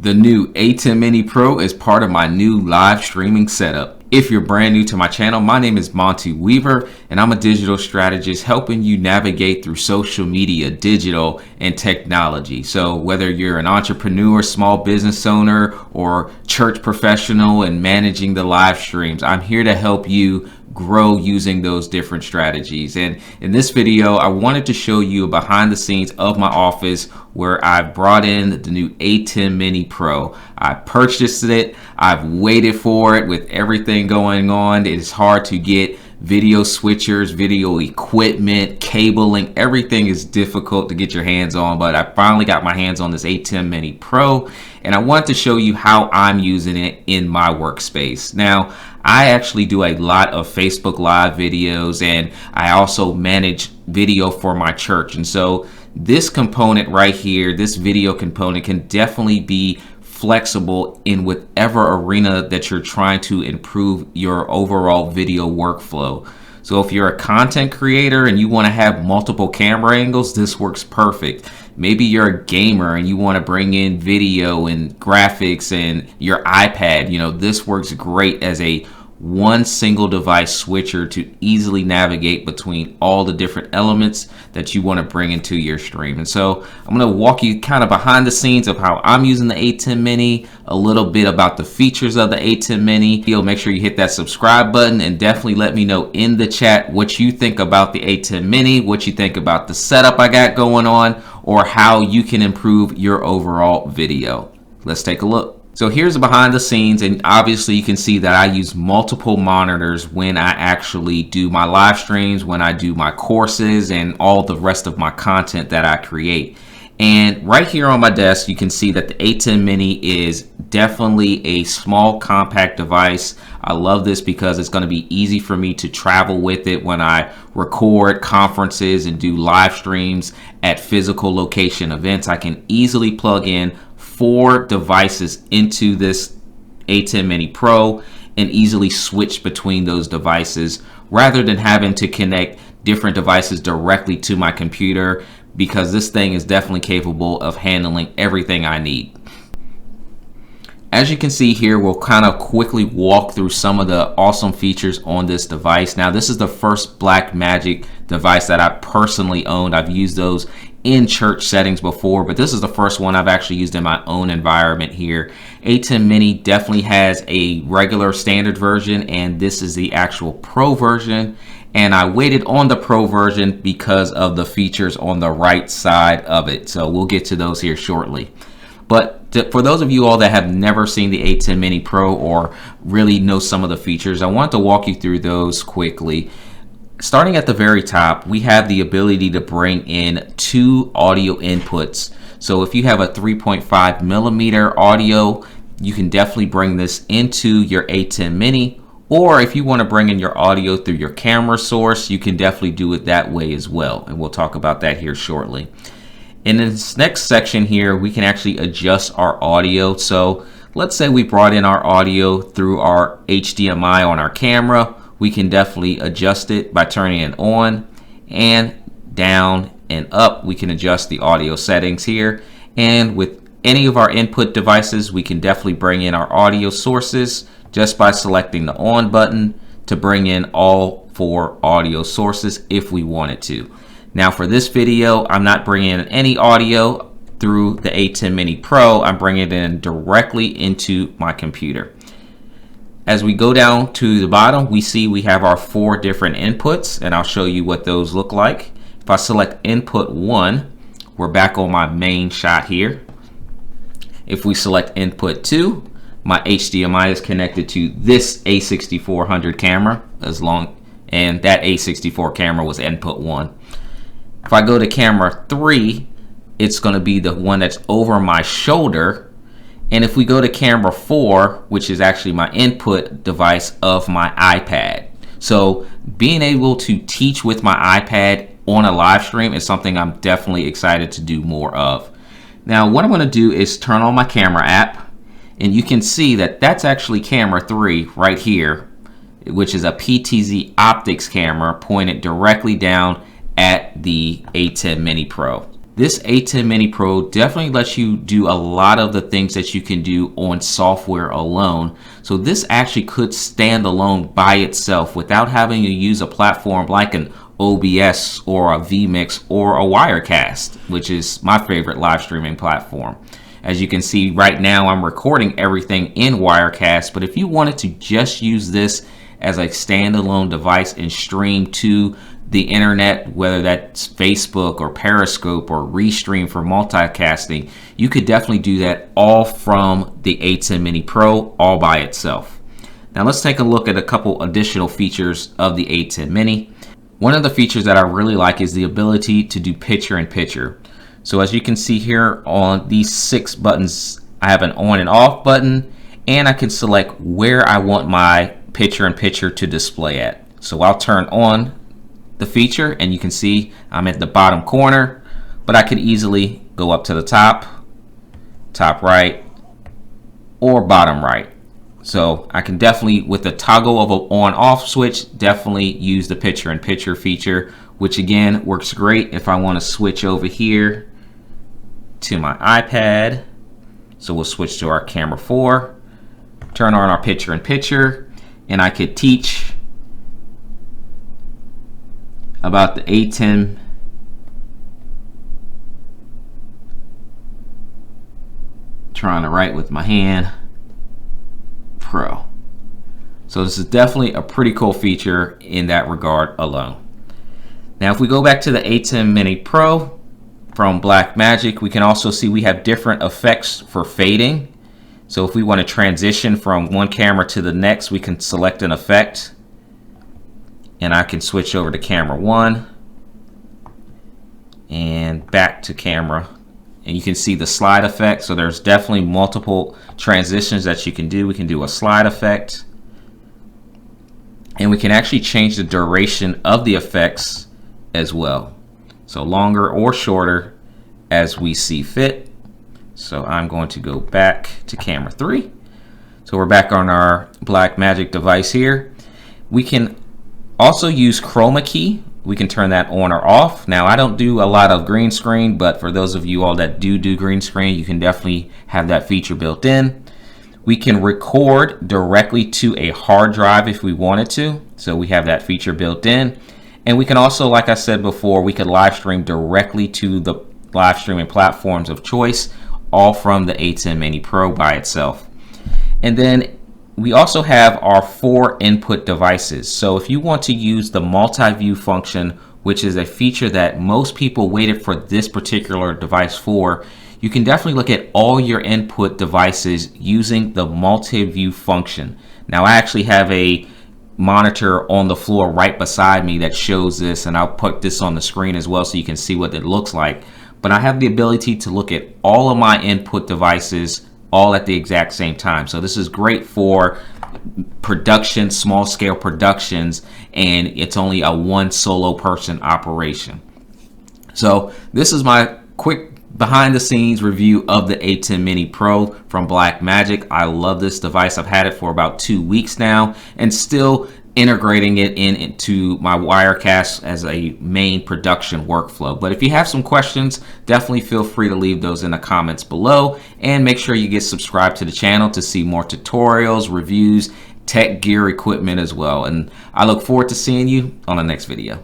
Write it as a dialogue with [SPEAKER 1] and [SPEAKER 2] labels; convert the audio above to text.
[SPEAKER 1] The new ATEM Mini Pro is part of my new live streaming setup. If you're brand new to my channel, my name is Monty Weaver and I'm a digital strategist helping you navigate through social media, digital, and technology. So whether you're an entrepreneur, small business owner, or church professional and managing the live streams, I'm here to help you grow using those different strategies. And in this video, I wanted to show you behind the scenes of my office where I brought in the new ATEM Mini Pro. I purchased it. I've waited for it with everything going on. It is hard to get video switchers, video equipment, cabling. Everything is difficult to get your hands on, but I finally got my hands on this ATEM Mini Pro, and I want to show you how I'm using it in my workspace. Now, I actually do a lot of Facebook Live videos, and I also manage video for my church. And so this component right here, this video component, can definitely be flexible in whatever arena that you're trying to improve your overall video workflow. So if you're a content creator and you want to have multiple camera angles, this works perfect. Maybe you're a gamer and you want to bring in video and graphics and your iPad. You know, this works great as a one single device switcher to easily navigate between all the different elements that you want to bring into your stream. And so I'm going to walk you kind of behind the scenes of how I'm using the ATEM Mini, a little bit about the features of the ATEM Mini. Make sure you hit that subscribe button and definitely let me know in the chat what you think about the ATEM Mini, what you think about the setup I got going on, or how you can improve your overall video. Let's take a look. So here's the behind the scenes, and obviously you can see that I use multiple monitors when I actually do my live streams, when I do my courses, and all the rest of my content that I create. And right here on my desk, you can see that the ATEM Mini is definitely a small, compact device. I love this because it's going to be easy for me to travel with it when I record conferences and do live streams at physical location events. I can easily plug in 4 devices into this ATEM Mini Pro and easily switch between those devices rather than having to connect different devices directly to my computer, because this thing is definitely capable of handling everything I need. As you can see here, we'll kind of quickly walk through some of the awesome features on this device. Now, this is the first Blackmagic device that I personally owned. I've used those in church settings before, but this is the first one I've actually used in my own environment here. ATEM Mini definitely has a regular standard version, and this is the actual Pro version. And I waited on the Pro version because of the features on the right side of it. So we'll get to those here shortly. But for those of you all that have never seen the ATEM Mini Pro or really know some of the features, I want to walk you through those quickly. Starting at the very top, we have the ability to bring in 2 audio inputs. So if you have a 3.5 millimeter audio, you can definitely bring this into your ATEM Mini. Or if you want to bring in your audio through your camera source, you can definitely do it that way as well. And we'll talk about that here shortly. In this next section here, we can actually adjust our audio. So let's say we brought in our audio through our HDMI on our camera. We can definitely adjust it by turning it on, and down and up. We can adjust the audio settings here. And with any of our input devices, we can definitely bring in our audio sources just by selecting the on button to bring in all 4 audio sources if we wanted to. Now for this video, I'm not bringing in any audio through the ATEM Mini Pro. I'm bringing it in directly into my computer. As we go down to the bottom, we see we have our 4 different inputs, and I'll show you what those look like. If I select input 1, we're back on my main shot here. If we select input 2, my HDMI is connected to this A6400 camera, and that A64 camera was input 1. If I go to camera 3, it's going to be the one that's over my shoulder. And if we go to camera 4, which is actually my input device of my iPad. So being able to teach with my iPad on a live stream is something I'm definitely excited to do more of. Now what I'm going to do is turn on my camera app, and you can see that that's actually camera 3 right here, which is a PTZ optics camera pointed directly down at the ATEM Mini Pro. This ATEM Mini Pro definitely lets you do a lot of the things that you can do on software alone. So this actually could stand alone by itself without having to use a platform like an OBS or a vMix or a Wirecast, which is my favorite live streaming platform. As you can see right now, I'm recording everything in Wirecast, but if you wanted to just use this as a standalone device and stream to the internet, whether that's Facebook or Periscope or Restream for multicasting, you could definitely do that all from the ATEM Mini Pro all by itself. Now let's take a look at a couple additional features of the ATEM Mini. One of the features that I really like is the ability to do picture-in-picture. So as you can see here on these 6 buttons, I have an on and off button, and I can select where I want my picture-in-picture to display at. So I'll turn on the feature and you can see I'm at the bottom corner, but I could easily go up to the top right, or bottom right. So I can definitely, with the toggle of an on-off switch, definitely use the picture-in-picture feature, which again works great if I want to switch over here to my iPad. So we'll switch to our camera 4, turn on our picture-in-picture, and I could teach about the ATEM trying to write with my hand Pro. So this is definitely a pretty cool feature in that regard alone. Now if we go back to the ATEM Mini Pro from Blackmagic, we can also see we have different effects for fading. So if we want to transition from one camera to the next, we can select an effect, and I can switch over to camera 1 and back to camera, and you can see the slide effect. So there's definitely multiple transitions that you can do. We can do a slide effect, and we can actually change the duration of the effects as well, so longer or shorter as we see fit. So I'm going to go back to camera 3. So we're back on our Blackmagic device here. We can also use chroma key. We can turn that on or off. Now I don't do a lot of green screen, but for those of you all that do green screen, you can definitely have that feature built in. We can record directly to a hard drive if we wanted to, so we have that feature built in. And we can also, like I said before, we could live stream directly to the live streaming platforms of choice, all from the ATEM Mini Pro by itself. And then we also have our 4 input devices. So if you want to use the multi-view function, which is a feature that most people waited for this particular device for, you can definitely look at all your input devices using the multi-view function. Now I actually have a monitor on the floor right beside me that shows this, and I'll put this on the screen as well so you can see what it looks like. But I have the ability to look at all of my input devices all at the exact same time. So this is great for production, small scale productions, and it's only a one solo person operation. So this is my quick behind the scenes review of the ATEM Mini Pro from Blackmagic. I love this device. I've had it for about 2 weeks now and still integrating it into my Wirecast as a main production workflow. But if you have some questions, definitely feel free to leave those in the comments below, and make sure you get subscribed to the channel to see more tutorials, reviews, tech gear, equipment as well. And I look forward to seeing you on the next video.